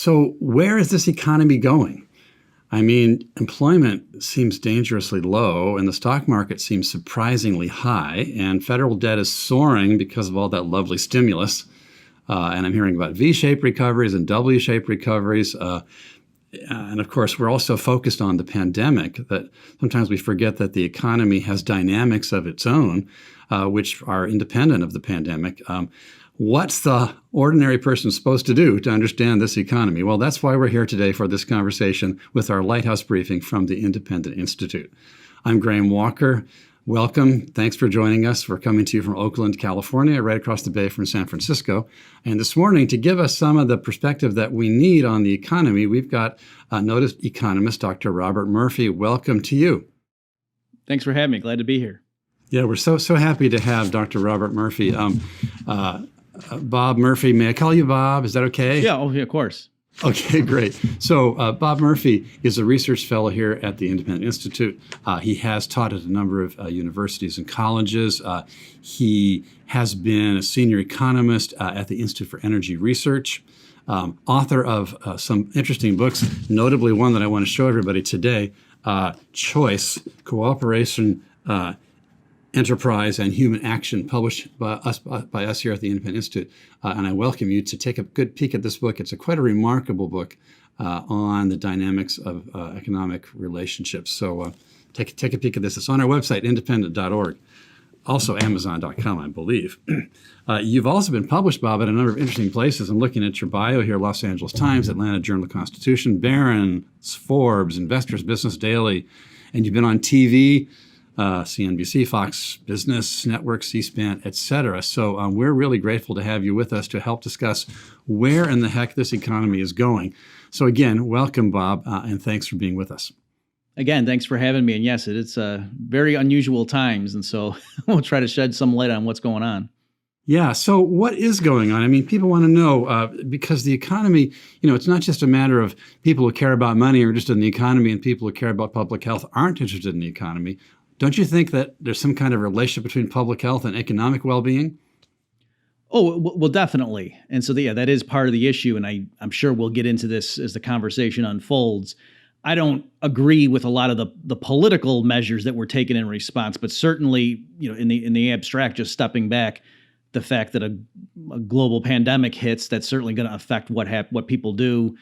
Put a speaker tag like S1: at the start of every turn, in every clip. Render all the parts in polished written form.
S1: So where is this economy going? I mean, employment seems dangerously low, and the stock market seems surprisingly high, and federal debt is soaring because of all that lovely stimulus. And I'm hearing about V-shaped recoveries and W-shaped recoveries. And of course, we're also focused on the pandemic, that sometimes we forget that the economy has dynamics of its own, which are independent of the pandemic. What's the ordinary person supposed to do to understand this economy? Well, that's why we're here today for this conversation with our Lighthouse Briefing from the Independent Institute. I'm Graham Walker. Welcome. Thanks for joining us. We're coming to you from Oakland, California, right across the bay from San Francisco. And this morning, to give us some of the perspective that we need on the economy, we've got noted economist, Dr. Robert Murphy. Welcome to you.
S2: Thanks for having me. Glad to be here.
S1: Yeah, we're so happy to have Dr. Robert Murphy. Bob Murphy, may I call you Bob? Is that okay?
S2: Yeah, of course.
S1: Okay, great. So Bob Murphy is a research fellow here at the Independent Institute. He has taught at a number of universities and colleges. He has been a senior economist at the Institute for Energy Research, author of some interesting books, notably one that I want to show everybody today, Choice, Cooperation, Enterprise and Human Action, published by us here at the Independent Institute. And I welcome you to take a good peek at this book. It's quite a remarkable book on the dynamics of economic relationships. So take a peek at this. It's on our website, independent.org. Also Amazon.com, I believe. You've also been published, Bob, at a number of interesting places. I'm looking at your bio here: Los Angeles Times, Atlanta Journal-Constitution, Barron's, Forbes, Investors Business Daily, and you've been on TV, CNBC, Fox Business Network, C-SPAN, et cetera. So we're really grateful to have you with us to help discuss where in the heck this economy is going. So again, welcome, Bob, and thanks for being with us.
S2: Again, thanks for having me. And yes, it's very unusual times. And so we'll try to shed some light on what's going on.
S1: Yeah. So what is going on? I mean, people want to know because the economy, it's not just a matter of people who care about money are interested in the economy and people who care about public health aren't interested in the economy. Don't you think that there's some kind of relationship between public health and economic well-being?
S2: Oh, well, definitely. And so, that is part of the issue. And I'm sure we'll get into this as the conversation unfolds. I don't agree with a lot of the political measures that were taken in response, but certainly, in the abstract, just stepping back, the fact that a global pandemic hits, that's certainly going to affect what people do,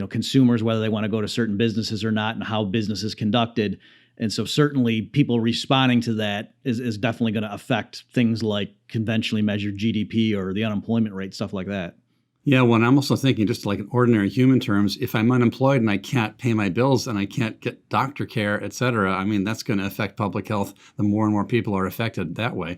S2: consumers, whether they want to go to certain businesses or not, and how business is conducted. And so certainly people responding to that is definitely going to affect things like conventionally measured GDP or the unemployment rate, stuff like that.
S1: Yeah, well, and I'm also thinking just like in ordinary human terms, if I'm unemployed and I can't pay my bills and I can't get doctor care, et cetera, I mean, that's going to affect public health. The more and more people are affected that way.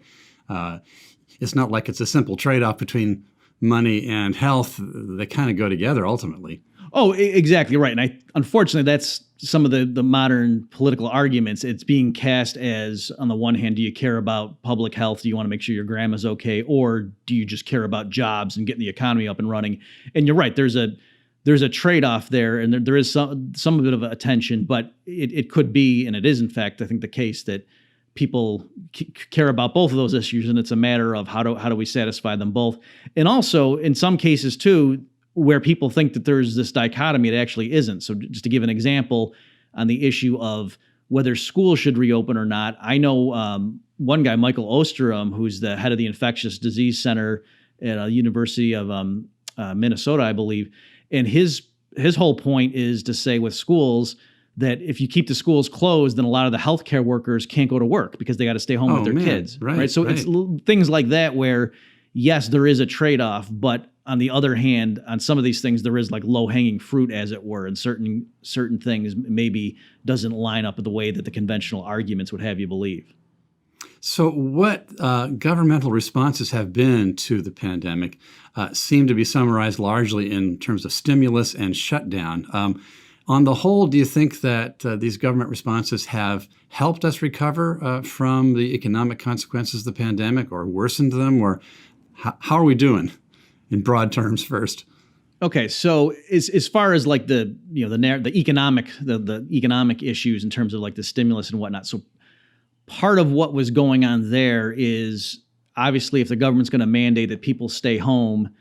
S1: It's not like it's a simple trade-off between money and health. They kind of go together ultimately.
S2: Oh, exactly right. And unfortunately, that's some of the modern political arguments. It's being cast as, on the one hand, do you care about public health? Do you want to make sure your grandma's okay? Or do you just care about jobs and getting the economy up and running? And you're right, there's a trade-off there, and there is some bit of a tension, but it could be, and it is in fact, I think, the case that people care about both of those issues, and it's a matter of how do we satisfy them both. And also, in some cases too, where people think that there's this dichotomy, it actually isn't. So just to give an example on the issue of whether schools should reopen or not, I know one guy, Michael Osterholm, who's the head of the Infectious Disease Center at the University of Minnesota, I believe, and his whole point is to say with schools that if you keep the schools closed, then a lot of the healthcare workers can't go to work because they got to stay home with their kids. Right. So it's things like that where, yes, there is a trade-off, but on the other hand, on some of these things, there is like low-hanging fruit, as it were, and certain things maybe doesn't line up with the way that the conventional arguments would have you believe.
S1: So what governmental responses have been to the pandemic seem to be summarized largely in terms of stimulus and shutdown. On the whole, do you think that these government responses have helped us recover from the economic consequences of the pandemic, or worsened them, or how are we doing in broad terms first?
S2: Okay, so as far as like the economic issues in terms of like the stimulus and whatnot, so part of what was going on there is obviously if the government's going to mandate that people stay home,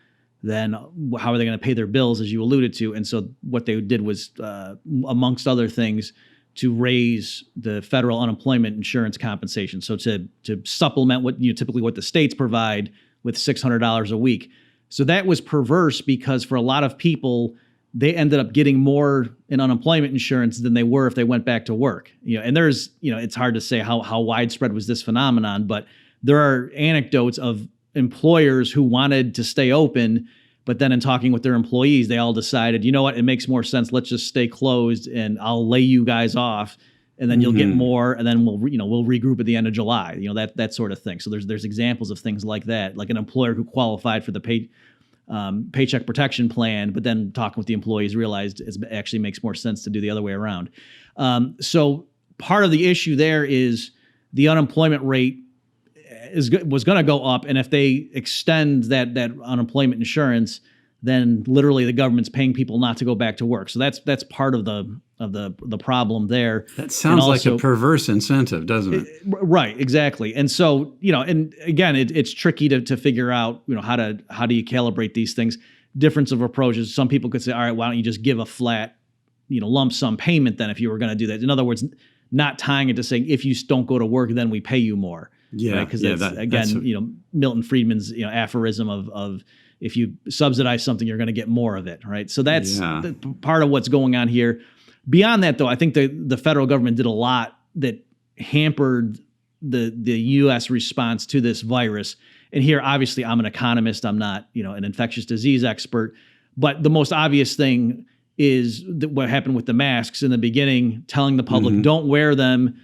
S2: then how are they going to pay their bills, as you alluded to? And so what they did was, amongst other things, to raise the federal unemployment insurance compensation. So to supplement what typically what the states provide with $600 a week. So that was perverse because for a lot of people, they ended up getting more in unemployment insurance than they were if they went back to work. And there's, it's hard to say how widespread was this phenomenon, but there are anecdotes of employers who wanted to stay open, but then in talking with their employees, they all decided, you know what, it makes more sense. Let's just stay closed and I'll lay you guys off and then you'll get more. And then we'll regroup at the end of July, that sort of thing. So there's examples of things like that, like an employer who qualified for the paycheck protection plan, but then talking with the employees realized it actually makes more sense to do the other way around. So part of the issue there is the unemployment rate was going to go up, and if they extend that unemployment insurance, then literally the government's paying people not to go back to work. So that's part of the problem there.
S1: That sounds like a perverse incentive, doesn't it?
S2: Right, exactly. And so and again, it's tricky to figure out how do you calibrate these things. Difference of approaches. Some people could say, all right, why don't you just give a flat lump sum payment then if you were going to do that? In other words, not tying it to saying if you don't go to work, then we pay you more.
S1: Yeah,
S2: because Milton Friedman's aphorism of if you subsidize something, you're going to get more of it, right? So that's part of what's going on here. Beyond that, though, I think the federal government did a lot that hampered the U.S. response to this virus. And here, obviously, I'm an economist. I'm not an infectious disease expert. But the most obvious thing is what happened with the masks in the beginning, telling the public, don't wear them.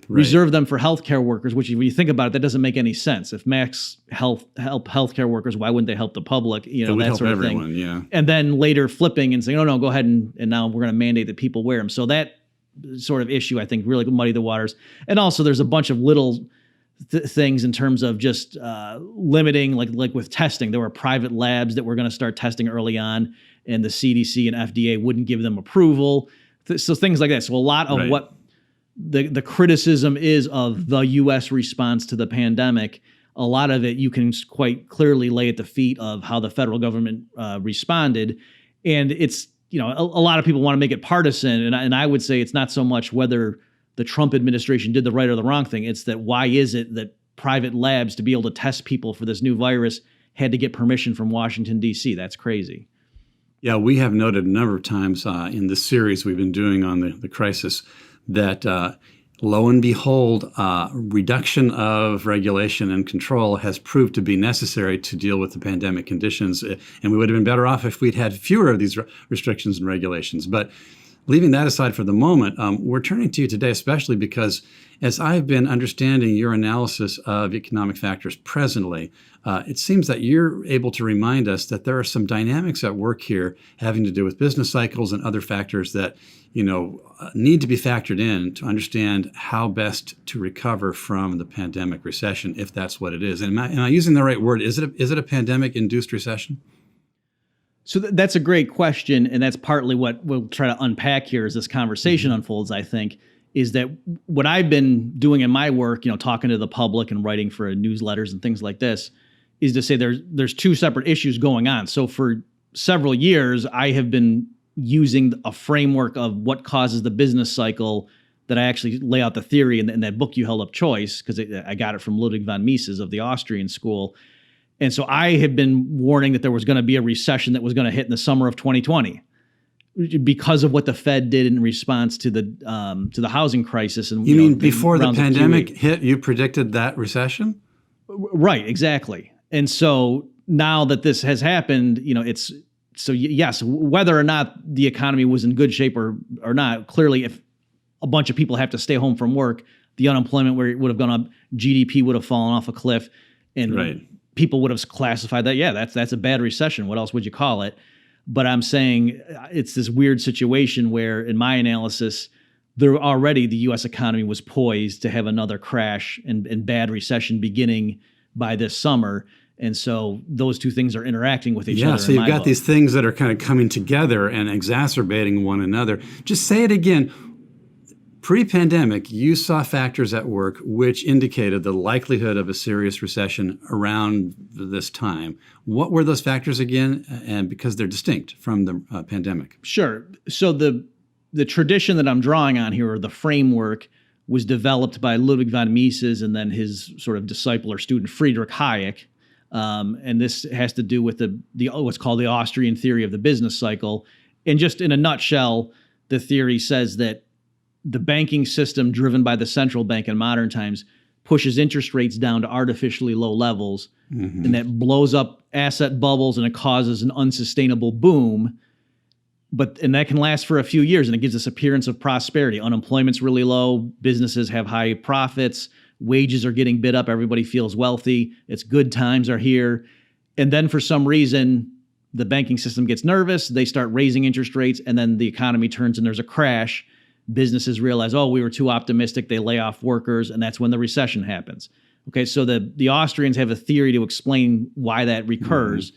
S2: Right. Reserve them for healthcare workers, which when you think about it, that doesn't make any sense. If masks help healthcare workers, why wouldn't they help the public? That sort of
S1: everyone,
S2: thing.
S1: Yeah.
S2: And then later flipping and saying, no, go ahead and now we're going to mandate that people wear them. So that sort of issue, I think, really muddied the waters. And also there's a bunch of little things in terms of just limiting, like with testing. There were private labs that were going to start testing early on, and the CDC and FDA wouldn't give them approval. So things like that. So a lot of what the criticism is of the U.S. response to the pandemic, a lot of it you can quite clearly lay at the feet of how the federal government responded. And it's, a lot of people want to make it partisan. And I would say it's not so much whether the Trump administration did the right or the wrong thing. It's that why is it that private labs to be able to test people for this new virus had to get permission from Washington, D.C.? That's crazy.
S1: Yeah, we have noted a number of times in the series we've been doing on the crisis that lo and behold, reduction of regulation and control has proved to be necessary to deal with the pandemic conditions. And we would have been better off if we'd had fewer of these restrictions and regulations. But leaving that aside for the moment, we're turning to you today, especially because as I've been understanding your analysis of economic factors presently, it seems that you're able to remind us that there are some dynamics at work here having to do with business cycles and other factors that need to be factored in to understand how best to recover from the pandemic recession, if that's what it is. And am I using the right word? Is it a pandemic-induced recession?
S2: So that's a great question, and that's partly what we'll try to unpack here as this conversation unfolds, I think, is that what I've been doing in my work, talking to the public and writing for newsletters and things like this, is to say there's two separate issues going on. So for several years, I have been using a framework of what causes the business cycle that I actually lay out the theory in that book you held up, Choice, because I got it from Ludwig von Mises of the Austrian school. And so I have been warning that there was going to be a recession that was going to hit in the summer of 2020 because of what the Fed did in response to the housing crisis. And
S1: you mean before the pandemic hit, you predicted that recession?
S2: Right, exactly. And so now that this has happened, yes, whether or not the economy was in good shape or not, clearly if a bunch of people have to stay home from work, the unemployment rate would have gone up, GDP would have fallen off a cliff, and people would have classified that, that's a bad recession. What else would you call it? But I'm saying it's this weird situation where, in my analysis, the U.S. economy was poised to have another crash and bad recession beginning by this summer. And so those two things are interacting with each other.
S1: Yeah, so you've got these things that are kind of coming together and exacerbating one another. Just say it again. pre-pandemic, you saw factors at work which indicated the likelihood of a serious recession around this time. What were those factors again? And because they're distinct from the pandemic.
S2: Sure. So the tradition that I'm drawing on here, or the framework, was developed by Ludwig von Mises and then his sort of disciple or student Friedrich Hayek. And this has to do with the what's called the Austrian theory of the business cycle. And just in a nutshell, the theory says that the banking system driven by the central bank in modern times pushes interest rates down to artificially low levels, and that blows up asset bubbles and it causes an unsustainable boom. And that can last for a few years, and it gives this appearance of prosperity. Unemployment's really low, businesses have high profits, wages are getting bid up, everybody feels wealthy, it's good times are here. And then for some reason, the banking system gets nervous, they start raising interest rates, and then the economy turns and there's a crash. Businesses realize, oh, we were too optimistic, they lay off workers, and that's when the recession happens. Okay, so the Austrians have a theory to explain why that recurs.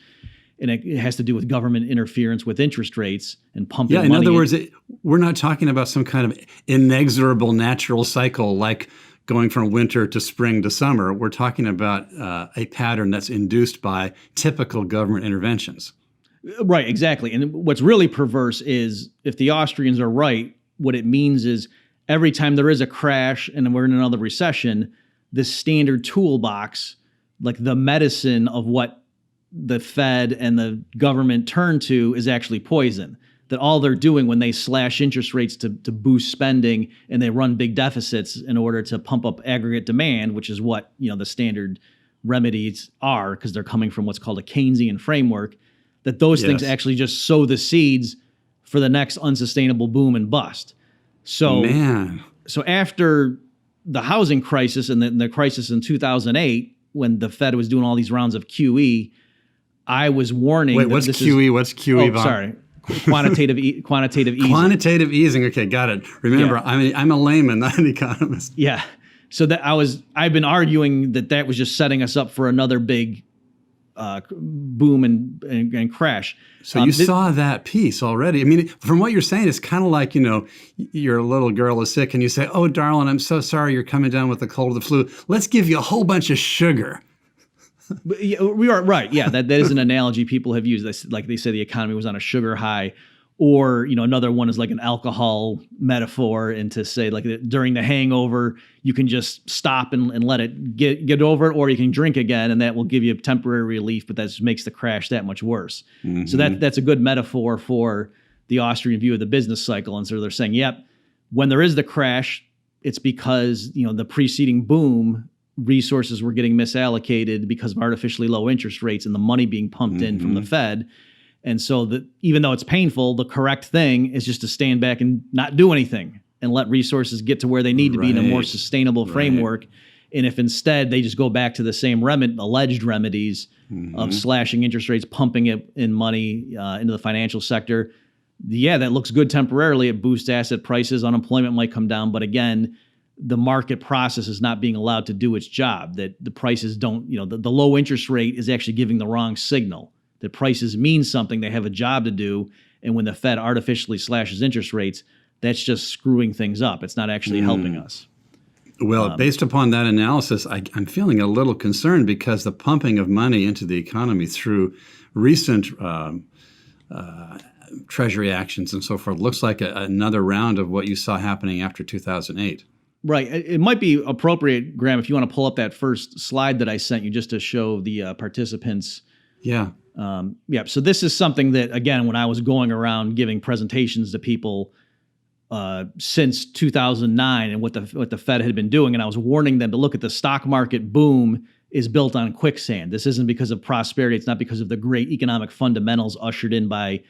S2: And it has to do with government interference with interest rates and pumping money.
S1: Yeah, in other words, we're not talking about some kind of inexorable natural cycle like going from winter to spring to summer. We're talking about a pattern that's induced by typical government interventions.
S2: Right, exactly. And what's really perverse is if the Austrians are right, what it means is every time there is a crash and we're in another recession, the standard toolbox, like the medicine of what the Fed and the government turn to, is actually poison. That all they're doing when they slash interest rates to boost spending and they run big deficits in order to pump up aggregate demand, which is what the standard remedies are, because they're coming from what's called a Keynesian framework, that those things actually just sow the seeds for the next unsustainable boom and bust. So, so after the housing crisis and the crisis in 2008, when the Fed was doing all these rounds of QE, I was warning.
S1: Wait, what's QE? What's QE?
S2: Oh, sorry. Quantitative easing.
S1: Quantitative easing. Okay, got it. Remember, I'm a layman, not an economist.
S2: Yeah. So I've been arguing that was just setting us up for another big boom and crash.
S1: So you saw that piece already. I mean, from what you're saying, it's kind of like, your little girl is sick and you say, oh, darling, I'm so sorry you're coming down with the cold or the flu. Let's give you a whole bunch of sugar.
S2: We are right. Yeah, that is an analogy people have used. This, like they say, the economy was on a sugar high, or another one is like an alcohol metaphor, and to say like during the hangover you can just stop and let it get over it, or you can drink again, and that will give you temporary relief, but that just makes the crash that much worse. So that's a good metaphor for the Austrian view of the business cycle. And so they're saying, yep, when there is the crash, it's because the preceding boom, resources were getting misallocated because of artificially low interest rates and the money being pumped in from the Fed. And so even though it's painful, the correct thing is just to stand back and not do anything and let resources get to where they need to be in a more sustainable framework. And if instead they just go back to the same alleged remedies of slashing interest rates, pumping it in money into the financial sector, that looks good temporarily. It boosts asset prices. Unemployment might come down. But again, the market process is not being allowed to do its job, that the prices don't, the low interest rate is actually giving the wrong signal, that prices mean something, they have a job to do. And when the Fed artificially slashes interest rates, that's just screwing things up. It's not actually helping us.
S1: Well, based upon that analysis, I'm feeling a little concerned because the pumping of money into the economy through recent Treasury actions and so forth looks like another round of what you saw happening after 2008.
S2: Right. It might be appropriate, Graham, if you want to pull up that first slide that I sent you just to show the participants.
S1: Yeah.
S2: So this is something that, again, when I was going around giving presentations to people since 2009 and what the Fed had been doing, and I was warning them to look at the stock market boom is built on quicksand. This isn't because of prosperity. It's not because of the great economic fundamentals ushered in by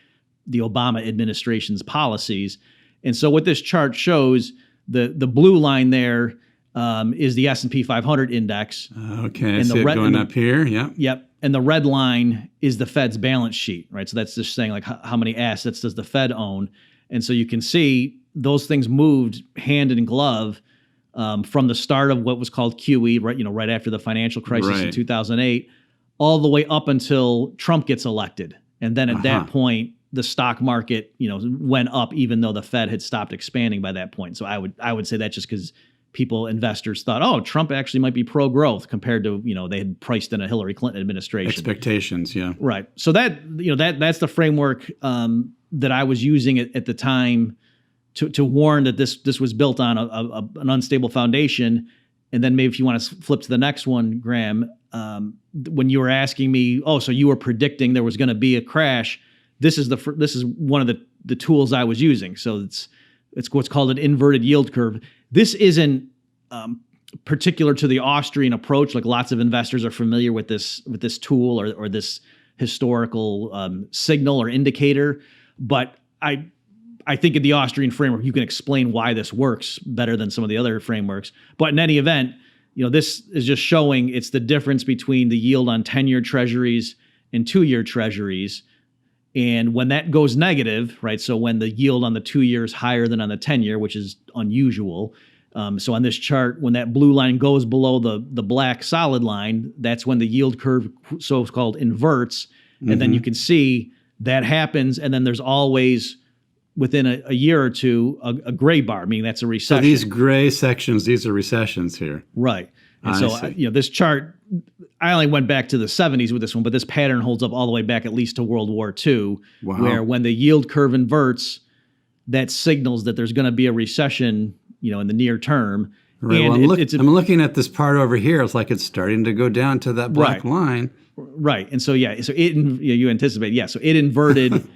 S2: the Obama administration's policies. And so what this chart shows, the blue line there is the S&P 500 index.
S1: Okay, and I see it going up here. Yeah.
S2: Yep. And the red line is the Fed's balance sheet, right? So that's just saying like how many assets does the Fed own? And so you can see those things moved hand in glove from the start of what was called QE, right after the financial crisis in 2008, all the way up until Trump gets elected. And then at that point, the stock market, went up even though the Fed had stopped expanding by that point. So I would say that's just because investors thought, oh, Trump actually might be pro-growth compared to, they had priced in a Hillary Clinton administration.
S1: Expectations, yeah.
S2: Right. So that's the framework that I was using at the time to warn that this was built on an unstable foundation. And then maybe if you want to flip to the next one, Graham, when you were asking me, so you were predicting there was going to be a crash, this is one of the tools I was using. So it's what's called an inverted yield curve. This isn't particular to the Austrian approach. Like lots of investors are familiar with this tool or this historical signal or indicator. But I think in the Austrian framework, you can explain why this works better than some of the other frameworks. But in any event, this is just showing it's the difference between the yield on 10-year treasuries and 2-year treasuries. And when that goes negative, right? So when the yield on the 2-year is higher than on the 10-year, which is unusual. So on this chart, when that blue line goes below the black solid line, that's when the yield curve, so-called, inverts. And then you can see that happens. And then there's always, within a year or two, a gray bar, meaning that's a recession.
S1: So these gray sections, these are recessions here.
S2: Right. And this chart, I only went back to the 70s with this one, but this pattern holds up all the way back at least to World War II, where when the yield curve inverts, that signals that there's going to be a recession, in the near term.
S1: Right.
S2: And
S1: well, I'm looking at this part over here. It's like it's starting to go down to that black line.
S2: Right. And so, you anticipate, so it inverted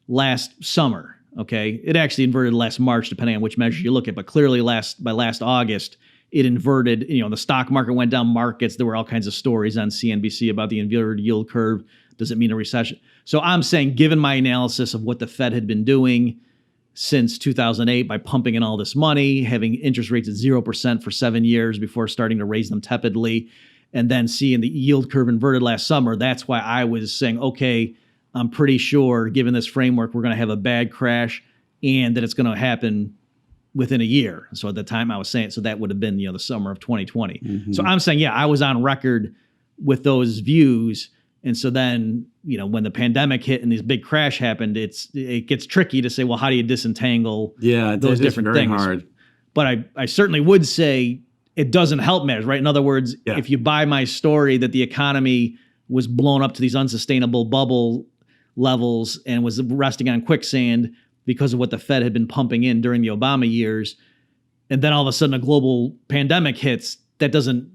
S2: last summer. Okay. It actually inverted last March, depending on which measure you look at, but clearly by last August, it inverted, the stock market went down, markets. There were all kinds of stories on CNBC about the inverted yield curve. Does it mean a recession? So I'm saying, given my analysis of what the Fed had been doing since 2008 by pumping in all this money, having interest rates at 0% for 7 years before starting to raise them tepidly, and then seeing the yield curve inverted last summer, that's why I was saying, okay, I'm pretty sure, given this framework, we're going to have a bad crash and that it's going to happen within a year. So at the time I was saying, so that would have been, the summer of 2020. So I'm saying, I was on record with those views. And so then, when the pandemic hit and this big crash happened, it gets tricky to say, well, how do you disentangle those different things? Hard. But I certainly would say it doesn't help matters, right? In other words, if you buy my story that the economy was blown up to these unsustainable bubble levels and was resting on quicksand because of what the Fed had been pumping in during the Obama years, and then all of a sudden a global pandemic hits, that doesn't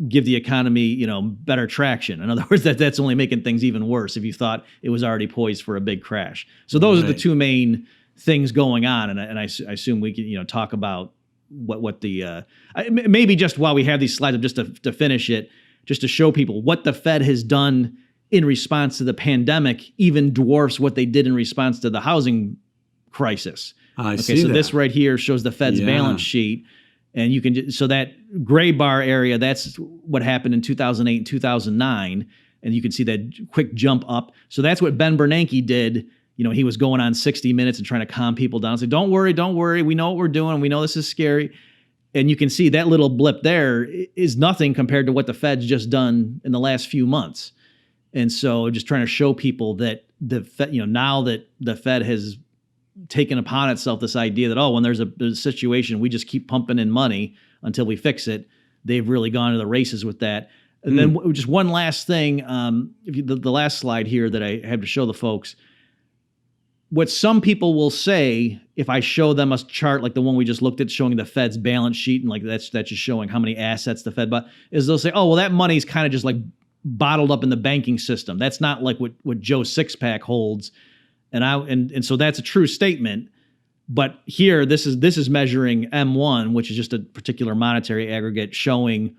S2: give the economy, better traction. In other words, that's only making things even worse if you thought it was already poised for a big crash. So those are the two main things going on, and I assume we can, talk about what the maybe just while we have these slides, just to finish it, just to show people what the Fed has done in response to the pandemic even dwarfs what they did in response to the housing crisis. So this right here shows the Fed's balance sheet, and you can so that gray bar area, that's what happened in 2008 and 2009, and you can see that quick jump up. So that's what Ben Bernanke did. He was going on 60 Minutes and trying to calm people down. Say, don't worry. We know what we're doing. We know this is scary. And you can see that little blip there is nothing compared to what the Fed's just done in the last few months. And so just trying to show people that the Fed, now that the Fed has taken upon itself this idea that, when there's a situation, we just keep pumping in money until we fix it. They've really gone to the races with that. And then just one last thing, the last slide here that I have to show the folks, what some people will say, if I show them a chart like the one we just looked at showing the Fed's balance sheet, and like that's just showing how many assets the Fed bought, is they'll say, that money's kind of just like bottled up in the banking system. That's not like what Joe Sixpack holds. And so that's a true statement. But here, this is measuring M1, which is just a particular monetary aggregate showing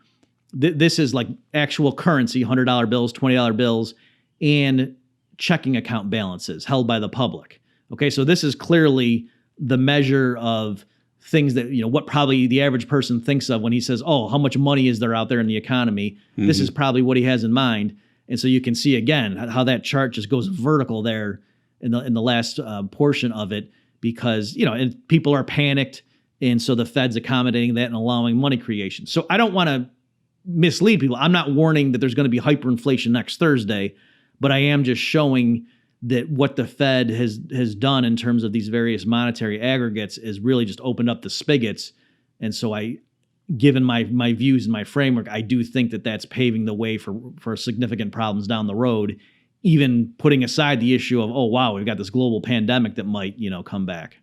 S2: this is like actual currency, $100 bills, $20 bills, and checking account balances held by the public. Okay, so this is clearly the measure of things that, what probably the average person thinks of when he says, how much money is there out there in the economy? This is probably what he has in mind. And so you can see again how that chart just goes vertical there in the last portion of it, because, and people are panicked. And so the Fed's accommodating that and allowing money creation. So I don't want to mislead people. I'm not warning that there's going to be hyperinflation next Thursday, but I am just showing that what the Fed has done in terms of these various monetary aggregates is really just opened up the spigots. And so given my views and my framework, I do think that that's paving the way for significant problems down the road, even putting aside the issue of, oh, wow, we've got this global pandemic that might, come back.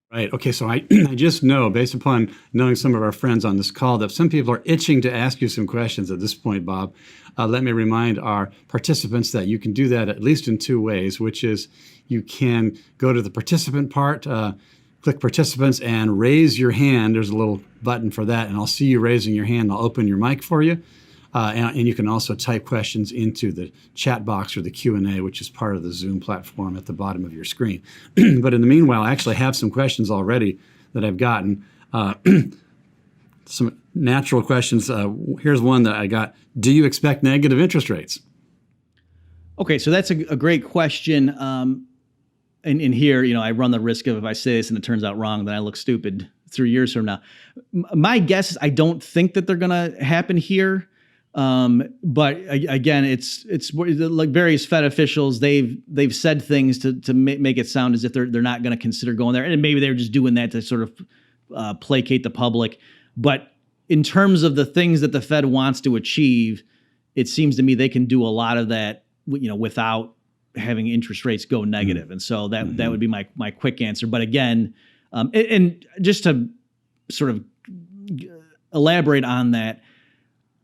S1: Right. Okay. So I just know, based upon knowing some of our friends on this call, that some people are itching to ask you some questions at this point, Bob. Let me remind our participants that you can do that at least in two ways, which is you can go to the participant part, click participants and raise your hand. There's a little button for that, and I'll see you raising your hand. I'll open your mic for you. And you can also type questions into the chat box or the Q&A, which is part of the Zoom platform at the bottom of your screen. But in the meanwhile, I actually have some questions already that I've gotten. Some natural questions. Here's one that I got. Do you expect negative interest rates?
S2: Okay, so that's a great question. And here, I run the risk of if I say this and it turns out wrong, then I look stupid 3 years from now. My guess is I don't think that they're going to happen here. But again, it's like various Fed officials. They've said things to make it sound as if they're not going to consider going there, and maybe they're just doing that to sort of placate the public. But in terms of the things that the Fed wants to achieve, it seems to me they can do a lot of that, without having interest rates go negative. And so that would be my quick answer. But again, and just to sort of elaborate on that,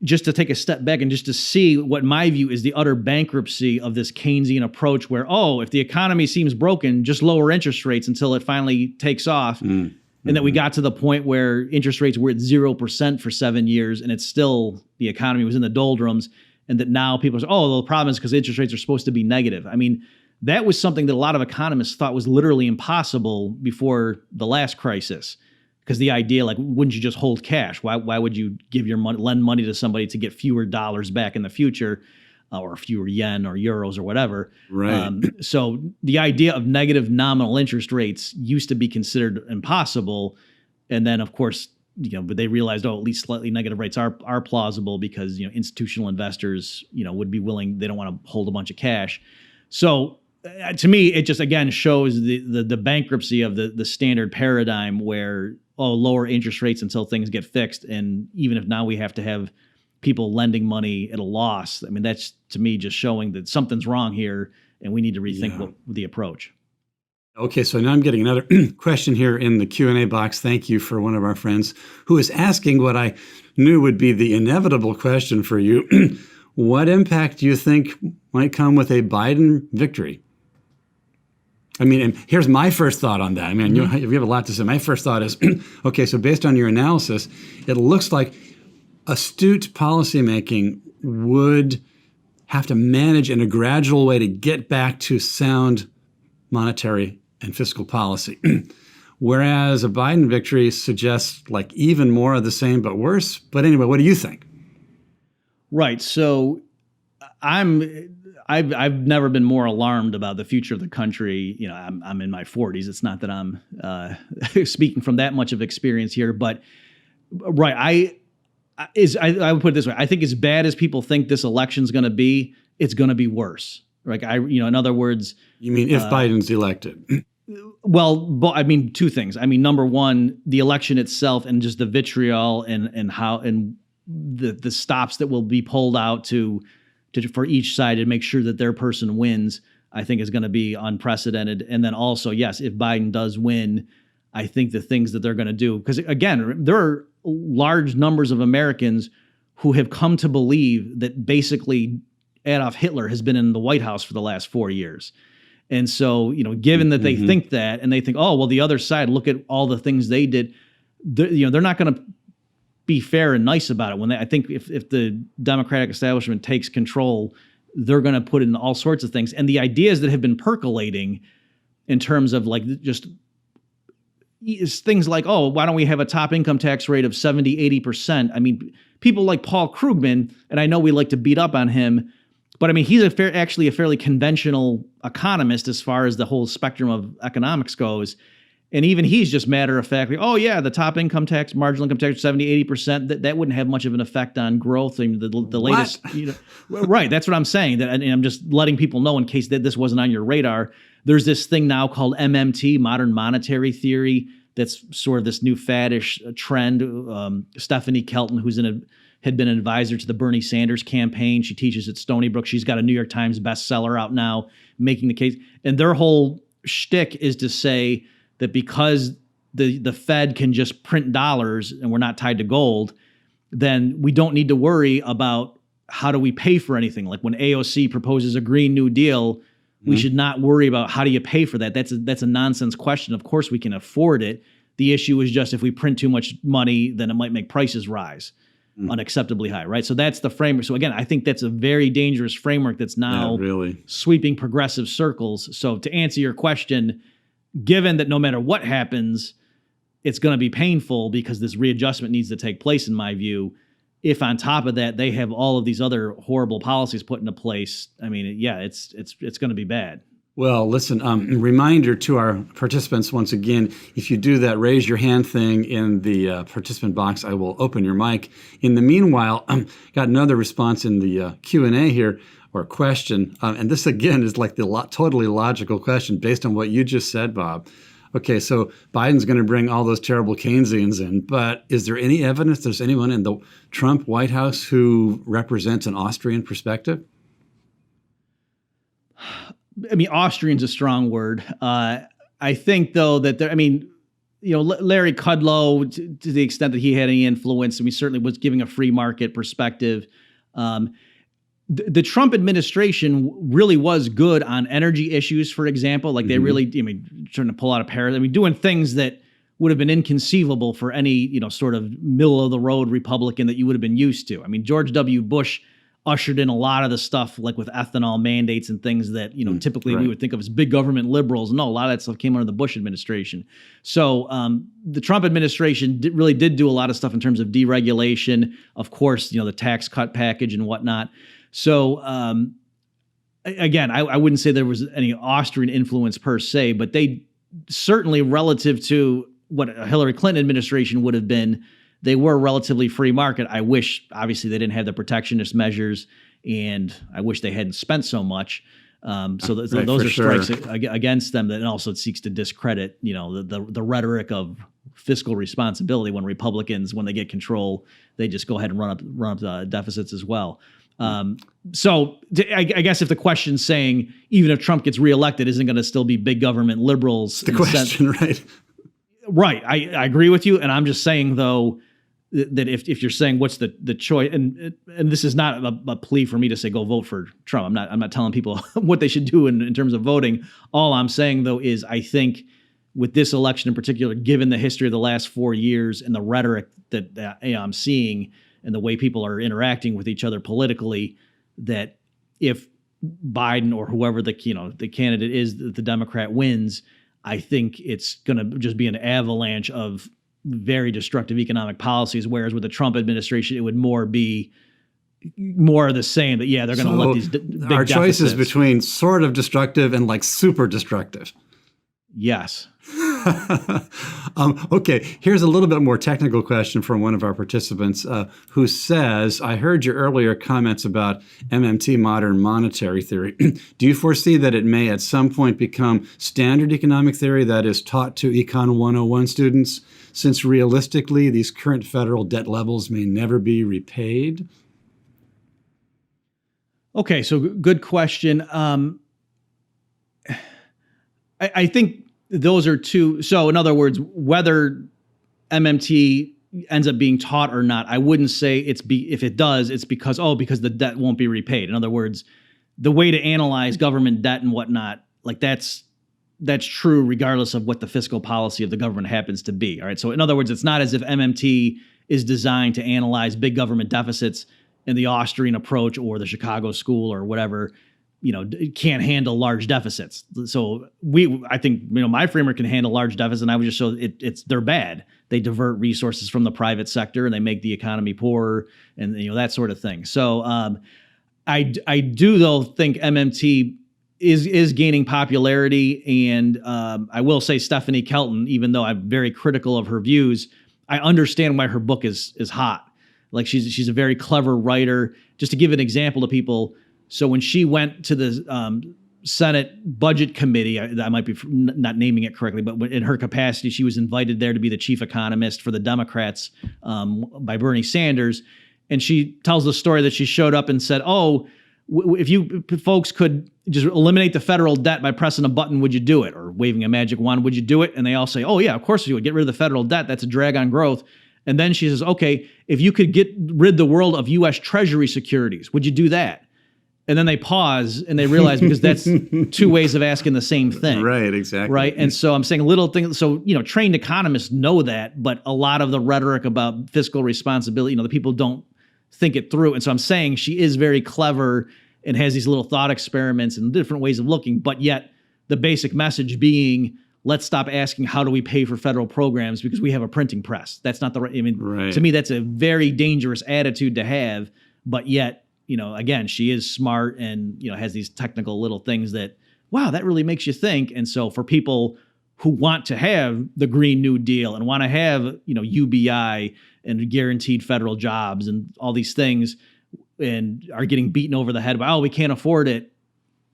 S2: just to take a step back and just to see what my view is the utter bankruptcy of this Keynesian approach where, if the economy seems broken, just lower interest rates until it finally takes off. And that we got to the point where interest rates were at 0% for 7 years and it's still, the economy was in the doldrums, and that now people say, the problem is because interest rates are supposed to be negative. I mean, that was something that a lot of economists thought was literally impossible before the last crisis. Because the idea, wouldn't you just hold cash? Why would you give your money, lend money to somebody to get fewer dollars back in the future, or fewer yen or euros or whatever?
S1: Right.
S2: So the idea of negative nominal interest rates used to be considered impossible, and then of course, but they realized, at least slightly negative rates are plausible because institutional investors would be willing. They don't want to hold a bunch of cash. So to me, it just again shows the bankruptcy of the standard paradigm where lower interest rates until things get fixed. And even if now we have to have people lending money at a loss, I mean, that's to me just showing that something's wrong here and we need to rethink the approach.
S1: Okay, so now I'm getting another question here in the Q&A box. Thank you for one of our friends who is asking what I knew would be the inevitable question for you. What impact do you think might come with a Biden victory? I mean, and here's my first thought on that. I mean, you have a lot to say. My first thought is, okay, so based on your analysis, it looks like astute policymaking would have to manage in a gradual way to get back to sound monetary and fiscal policy. Whereas a Biden victory suggests even more of the same but worse. But anyway, what do you think? Right.
S2: So I've never been more alarmed about the future of the country. I'm in my 40s. It's not that I'm speaking from that much of experience here, but right. I would put it this way. I think as bad as people think this election's going to be, it's going to be worse. In other words,
S1: you mean if Biden's elected?
S2: Well, I mean, two things. I mean, number one, the election itself and just the vitriol and how and the stops that will be pulled out for each side to make sure that their person wins, I think is going to be unprecedented. And then also, yes, if Biden does win, I think the things that they're going to do, because again, there are large numbers of Americans who have come to believe that basically Adolf Hitler has been in the White House for the last 4 years. And so, given that they think that, and they think, the other side, look at all the things they did, they're not going to be fair and nice about it. I think if the Democratic establishment takes control, they're going to put in all sorts of things. And the ideas that have been percolating in terms of just things like, why don't we have a top income tax rate of 70, 80%? I mean, people like Paul Krugman, and I know we like to beat up on him, but I mean, he's actually a fairly conventional economist as far as the whole spectrum of economics goes. And even he's just matter of fact, oh yeah, the top income tax, marginal income tax, 70-80%, that wouldn't have much of an effect on growth. I mean, the latest, right. That's what I'm saying. That, and I'm just letting people know in case that this wasn't on your radar. There's this thing now called MMT, modern monetary theory. That's sort of this new faddish trend. Stephanie Kelton, had been an advisor to the Bernie Sanders campaign. She teaches at Stony Brook. She's got a New York Times bestseller out now making the case. And their whole shtick is to say that because the Fed can just print dollars and we're not tied to gold, then we don't need to worry about how do we pay for anything. Like when AOC proposes a Green New Deal, we should not worry about how do you pay for that. That's a nonsense question. Of course we can afford it. The issue is just if we print too much money, then it might make prices rise unacceptably high, right? So that's the framework. So again, I think that's a very dangerous framework that's now sweeping progressive circles. So to answer your question, given that no matter what happens, it's going to be painful because this readjustment needs to take place, in my view. If on top of that, they have all of these other horrible policies put into place, I mean, yeah, it's going to be bad.
S1: Well, listen, reminder to our participants once again, if you do that raise your hand thing in the participant box, I will open your mic. In the meanwhile, got another response in the Q&A here, or question, and this again is like the totally logical question based on what you just said, Bob. Okay, so Biden's going to bring all those terrible Keynesians in, but is there any evidence there's anyone in the Trump White House who represents an Austrian perspective?
S2: I mean, Austrian's a strong word. I think, though, that Larry Kudlow, to the extent that he had any influence, and he certainly was giving a free market perspective. The Trump administration really was good on energy issues, for example. Like they really, trying to pull out a pair. Doing things that would have been inconceivable for any, sort of middle of the road Republican that you would have been used to. I mean, George W. Bush ushered in a lot of the stuff like with ethanol mandates and things that, typically we would think of as big government liberals. No, a lot of that stuff came under the Bush administration. So the Trump administration really did do a lot of stuff in terms of deregulation. Of course, the tax cut package and whatnot. So again, I wouldn't say there was any Austrian influence per se, but they certainly, relative to what a Hillary Clinton administration would have been, they were relatively free market. I wish, obviously, they didn't have the protectionist measures, and I wish they hadn't spent so much. So those are strikes against them. That also it seeks to discredit, the rhetoric of fiscal responsibility. When Republicans, when they get control, they just go ahead and run up the deficits as well. So I guess if the question's saying even if Trump gets reelected, isn't going to still be big government liberals?
S1: The question, right?
S2: Right. I agree with you. And I'm just saying, though, that if you're saying what's the choice, and this is not a plea for me to say go vote for Trump. I'm not telling people what they should do in terms of voting. All I'm saying, though, is I think with this election in particular, given the history of the last 4 years and the rhetoric that I'm seeing and the way people are interacting with each other politically, that if Biden or whoever the candidate is, the Democrat wins, I think it's going to just be an avalanche of very destructive economic policies. Whereas with the Trump administration, it would be more of the same. That they're going to let these big
S1: our choice is
S2: deficits.
S1: Between sort of destructive and like super destructive.
S2: Yes.
S1: Okay, here's a little bit more technical question from one of our participants who says, I heard your earlier comments about MMT, modern monetary theory. Do you foresee that it may at some point become standard economic theory that is taught to Econ 101 students, since realistically these current federal debt levels may never be repaid?
S2: Okay, so good question. I think those are two. So in other words, whether MMT ends up being taught or not, I wouldn't say if it does, it's because the debt won't be repaid. In other words, the way to analyze government debt and whatnot, like that's true regardless of what the fiscal policy of the government happens to be. All right. So in other words, it's not as if MMT is designed to analyze big government deficits in the Austrian approach or the Chicago school or whatever, can't handle large deficits. So I think, my framework can handle large deficits, and I would just show they're bad. They divert resources from the private sector and they make the economy poorer and, that sort of thing. So I do, though, think MMT is gaining popularity. And I will say Stephanie Kelton, even though I'm very critical of her views, I understand why her book is hot. Like she's a very clever writer. Just to give an example to people, so when she went to the Senate Budget Committee, I might be not naming it correctly, but in her capacity, she was invited there to be the chief economist for the Democrats by Bernie Sanders. And she tells the story that she showed up and said, "Oh, if you folks could just eliminate the federal debt by pressing a button, would you do it? Or waving a magic wand, would you do it?" And they all say, "Oh yeah, of course we would. Get rid of the federal debt. That's a drag on growth." And then she says, "Okay, if you could get rid the world of U.S. Treasury securities, would you do that?" And then they pause and they realize, because that's two ways of asking the same thing.
S1: Right, exactly.
S2: Right. And so I'm saying little things. So, trained economists know that, but a lot of the rhetoric about fiscal responsibility, the people don't think it through. And so I'm saying she is very clever and has these little thought experiments and different ways of looking, but yet the basic message being, let's stop asking how do we pay for federal programs because we have a printing press. That's not the right. To me, that's a very dangerous attitude to have, but yet, again, she is smart and, has these technical little things that, wow, that really makes you think. And so for people who want to have the Green New Deal and want to have, UBI and guaranteed federal jobs and all these things and are getting beaten over the head by, oh, we can't afford it.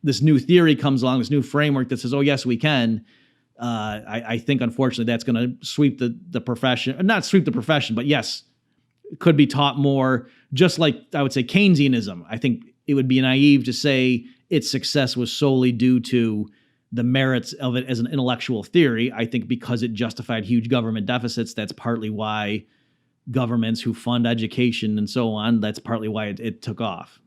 S2: This new theory comes along, this new framework that says, oh, yes, we can. I think, unfortunately, that's going to sweep the profession, not sweep the profession, but yes, could be taught more, just like I would say Keynesianism. I think it would be naive to say its success was solely due to the merits of it as an intellectual theory. I think because it justified huge government deficits, that's partly why governments who fund education and so on, that's partly why it took off.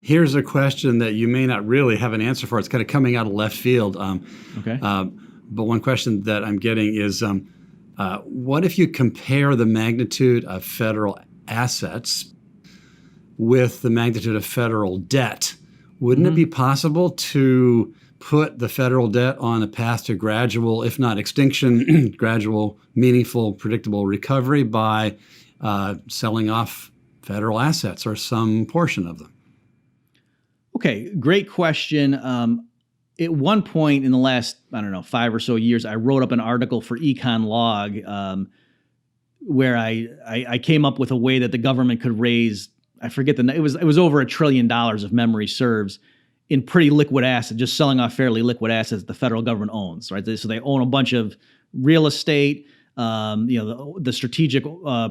S1: Here's a question that you may not really have an answer for. It's kind of coming out of left field.
S2: Okay.
S1: But one question that I'm getting is, what if you compare the magnitude of federal assets with the magnitude of federal debt? Wouldn't it be possible to put the federal debt on a path to gradual, if not extinction, gradual, meaningful, predictable recovery by selling off federal assets or some portion of them?
S2: Okay, great question. At one point in the last, 5 or so years, I wrote up an article for Econ Log where I came up with a way that the government could raise, I forget it was over $1 trillion if memory serves, in pretty liquid assets, just selling off fairly liquid assets the federal government owns, right? So they own a bunch of real estate, the strategic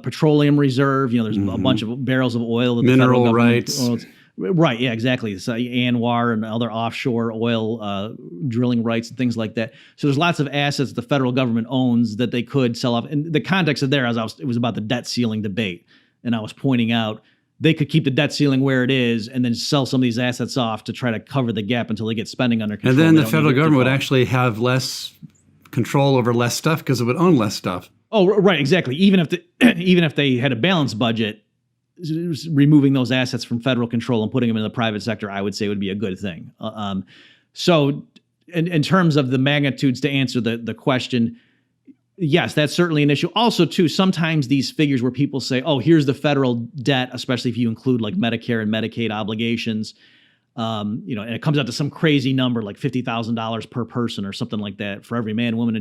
S2: petroleum reserve, there's a bunch of barrels of oil that the federal government owns. Right. Yeah, exactly. So Anwar and other offshore oil drilling rights and things like that. So there's lots of assets the federal government owns that they could sell off. And the context of there, it was about the debt ceiling debate. And I was pointing out they could keep the debt ceiling where it is and then sell some of these assets off to try to cover the gap until they get spending under control.
S1: And then the federal government would actually have less control over less stuff because it would own less stuff.
S2: Oh, right. Exactly. Even if they had a balanced budget, removing those assets from federal control and putting them in the private sector, I would say would be a good thing. So in terms of the magnitudes, to answer the question, yes, that's certainly an issue. Also, too, sometimes these figures where people say, oh, here's the federal debt, especially if you include like Medicare and Medicaid obligations, and it comes out to some crazy number like $50,000 per person or something like that for every man, woman,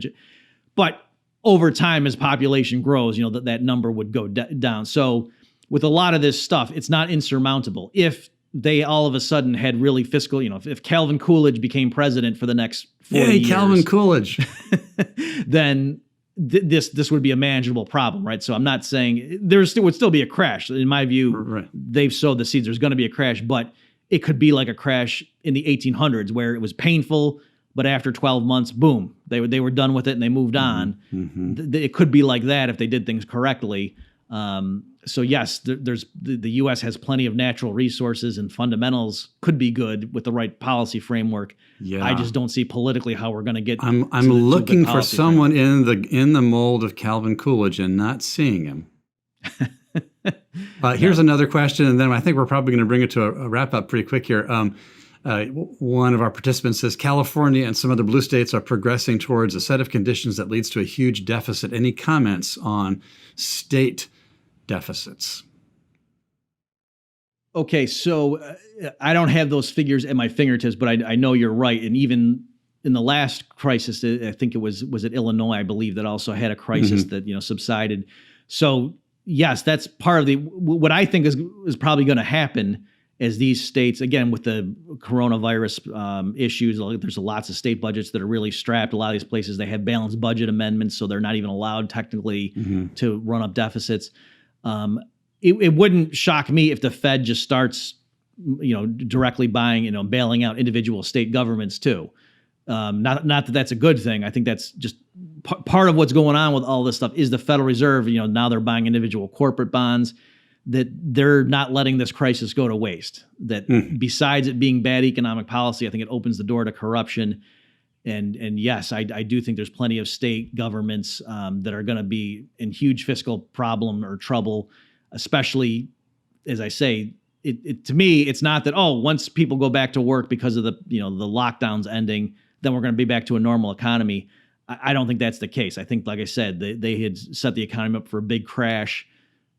S2: but over time, as population grows, that number would go down. So with a lot of this stuff, it's not insurmountable. If they all of a sudden had really fiscal, if Calvin Coolidge became president for the next 40 years,
S1: Calvin Coolidge,
S2: then this would be a manageable problem, right? So I'm not saying would still be a crash. In my view, right. They've sowed the seeds. There's going to be a crash, but it could be like a crash in the 1800s where it was painful, but after 12 months, boom, they were done with it and they moved on. Mm-hmm. It could be like that if they did things correctly. So yes, there's the U.S. has plenty of natural resources and fundamentals could be good with the right policy framework. Yeah. I just don't see politically how we're going to get. I'm
S1: looking for someone in the mold of Calvin Coolidge and not seeing him. Here's another question, and then I think we're probably going to bring it to a wrap up pretty quick here. One of our participants says California and some other blue states are progressing towards a set of conditions that leads to a huge deficit. Any comments on state deficits?
S2: Okay, so I don't have those figures at my fingertips, but I know you're right. And even in the last crisis, I think was it Illinois, I believe, that also had a crisis that subsided. So yes, that's part of what I think is probably going to happen as these states, again with the coronavirus issues. There's lots of state budgets that are really strapped. A lot of these places, they have balanced budget amendments, so they're not even allowed technically to run up deficits. It wouldn't shock me if the Fed just starts, directly buying, bailing out individual state governments too. Not that that's a good thing. I think that's just part of what's going on with all this stuff is the Federal Reserve. Now they're buying individual corporate bonds. That they're not letting this crisis go to waste. That besides it being bad economic policy, I think it opens the door to corruption. And yes, I do think there's plenty of state governments that are going to be in huge fiscal problem or trouble. Especially, as I say, it to me, it's not that, once people go back to work because of the lockdowns ending, then we're going to be back to a normal economy. I don't think that's the case. I think, like I said, they had set the economy up for a big crash,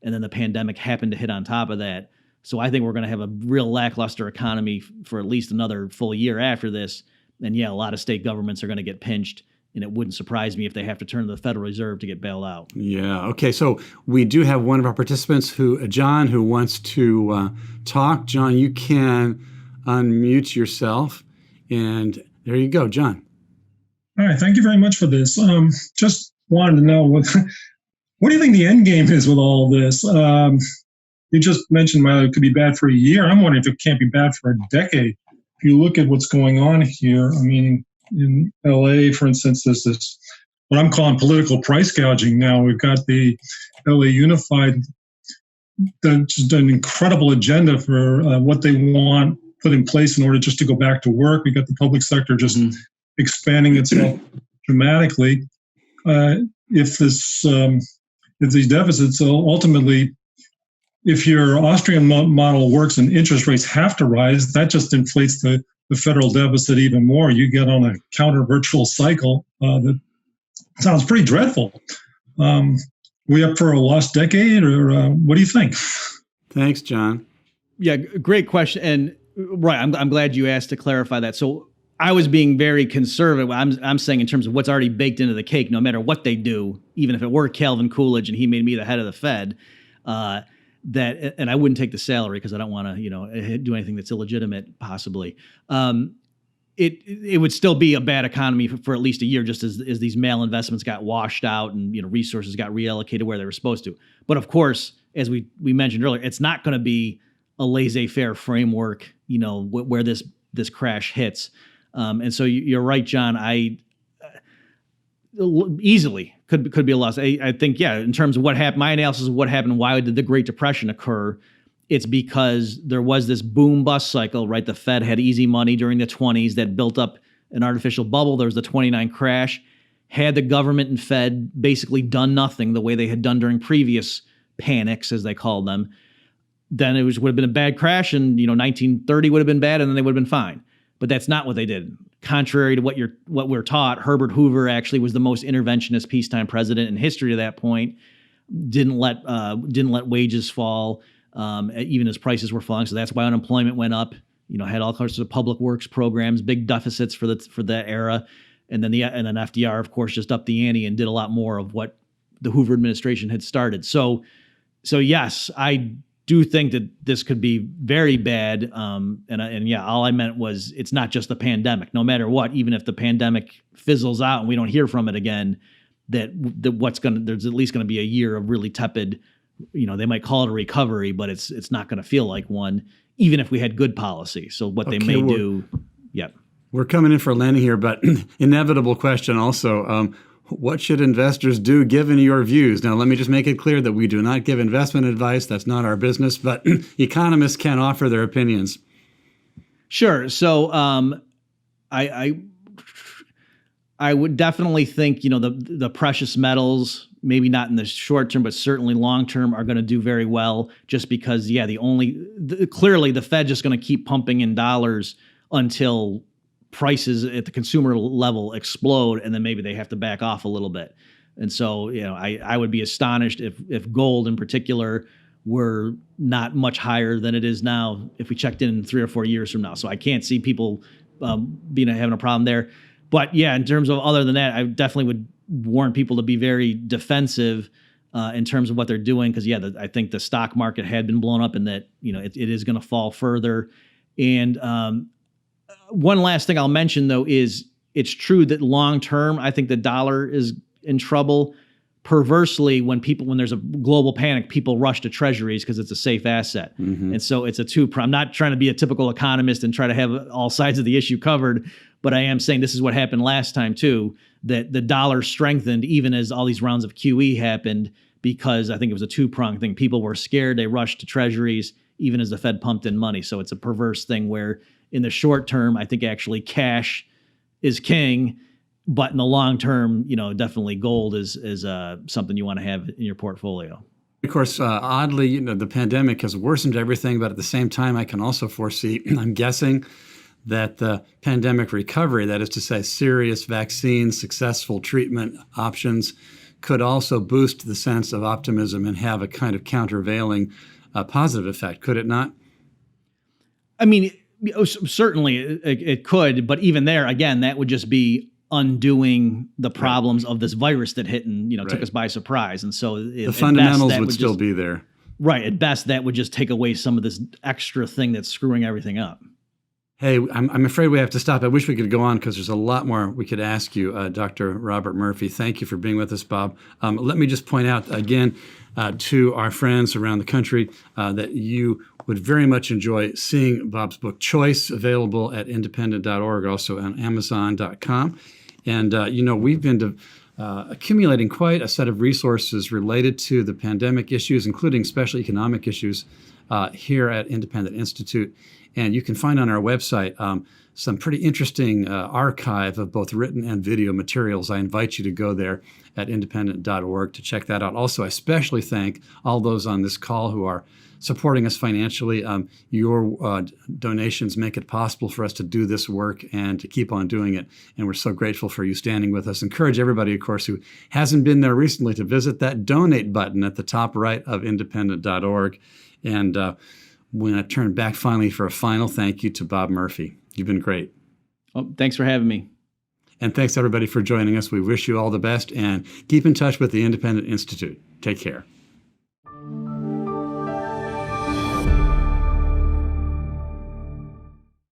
S2: and then the pandemic happened to hit on top of that. So I think we're going to have a real lackluster economy for at least another full year after this. And yeah, a lot of state governments are going to get pinched. And it wouldn't surprise me if they have to turn to the Federal Reserve to get bailed out.
S1: Yeah. Okay. So we do have one of our participants, John, who wants to talk. John, you can unmute yourself. And there you go, John.
S3: All right. Thank you very much for this. Just wanted to know what do you think the end game is with all this? You just mentioned it could be bad for a year. I'm wondering if it can't be bad for a decade. If you look at what's going on here, I mean, in LA, for instance, there's this, what I'm calling political price gouging now. We've got the LA Unified, just an incredible agenda for what they want put in place in order just to go back to work. We got the public sector just expanding itself dramatically. If these deficits ultimately, if your Austrian model works and interest rates have to rise, that just inflates the federal deficit even more. You get on a counter virtual cycle that sounds pretty dreadful. We up for a lost decade, or what do you think?
S1: Thanks, John.
S2: Yeah, great question. And right, I'm glad you asked to clarify that. So I was being very conservative. I'm saying in terms of what's already baked into the cake, no matter what they do, even if it were Calvin Coolidge and he made me the head of the Fed, and I wouldn't take the salary because I don't want to, do anything that's illegitimate, possibly. It would still be a bad economy for at least a year, just as these mail investments got washed out and resources got reallocated where they were supposed to. But of course, as we mentioned earlier, it's not going to be a laissez-faire framework, where this crash hits. And so you're right, John. I easily could be a loss. I think, yeah, in terms of what happened, my analysis of what happened, why did the Great Depression occur? It's because there was this boom bust cycle, right? The Fed had easy money during the 20s that built up an artificial bubble. There was the 29 crash. Had the government and Fed basically done nothing the way they had done during previous panics, as they called them, then it would have been a bad crash, and 1930 would have been bad, and then they would have been fine. But that's not what they did. Contrary to what we're taught, Herbert Hoover actually was the most interventionist peacetime president in history to that point. Didn't let wages fall, even as prices were falling. So that's why unemployment went up. Had all sorts of public works programs, big deficits for that era, and then FDR, of course, just upped the ante and did a lot more of what the Hoover administration had started. So yes, I do think that this could be very bad. And yeah, all I meant was it's not just the pandemic. No matter what, even if the pandemic fizzles out and we don't hear from it again, there's at least going to be a year of really tepid. They might call it a recovery, but it's not going to feel like one, even if we had good policy. So what they may do, yeah.
S1: We're coming in for a landing here, but inevitable question also. What should investors do given your views? Now, let me just make it clear that we do not give investment advice. That's not our business, but economists can offer their opinions.
S2: Sure. So I would definitely think, the precious metals, maybe not in the short term, but certainly long term, are going to do very well just because, yeah, clearly the Fed's just going to keep pumping in dollars until prices at the consumer level explode, and then maybe they have to back off a little bit. And so, I would be astonished if gold in particular were not much higher than it is now if we checked in 3 or 4 years from now. So I can't see people having a problem there. But yeah, in terms of other than that, I definitely would warn people to be very defensive in terms of what they're doing. Because I think the stock market had been blown up and that, it is going to fall further. And one last thing I'll mention, though, is it's true that long term, I think the dollar is in trouble. Perversely, when there's a global panic, people rush to treasuries because it's a safe asset. Mm-hmm. And so it's a two-prong. I'm not trying to be a typical economist and try to have all sides of the issue covered, but I am saying this is what happened last time too, that the dollar strengthened even as all these rounds of QE happened, because I think it was a two-prong thing. People were scared, they rushed to treasuries, even as the Fed pumped in money. So it's a perverse thing where in the short term, I think actually cash is king. But in the long term, definitely gold is something you want to have in your portfolio.
S1: Of course, oddly, the pandemic has worsened everything, but at the same time, I can also foresee, I'm guessing, that the pandemic recovery, that is to say, serious vaccines, successful treatment options, could also boost the sense of optimism and have a kind of countervailing positive effect, could it not?
S2: I mean, certainly it could, but even there, again, that would just be undoing the problems of this virus that hit and took us by surprise. And so
S1: the fundamentals would still be there.
S2: Right. At best, that would just take away some of this extra thing that's screwing everything up.
S1: Hey, I'm afraid we have to stop. I wish we could go on because there's a lot more we could ask you, Dr. Robert Murphy. Thank you for being with us, Bob. Let me just point out again to our friends around the country that you would very much enjoy seeing Bob's book, Choice, available at independent.org, also on amazon.com. And, we've been accumulating quite a set of resources related to the pandemic issues, including special economic issues here at Independent Institute. And you can find on our website some pretty interesting archive of both written and video materials. I invite you to go there at independent.org to check that out. Also, I especially thank all those on this call who are supporting us financially. Your donations make it possible for us to do this work and to keep on doing it. And we're so grateful for you standing with us. Encourage everybody, of course, who hasn't been there recently to visit that donate button at the top right of independent.org. And we're going to turn back finally for a final thank you to Bob Murphy. You've been great.
S2: Oh, thanks for having me.
S1: And thanks, everybody, for joining us. We wish you all the best and keep in touch with the Independent Institute. Take care.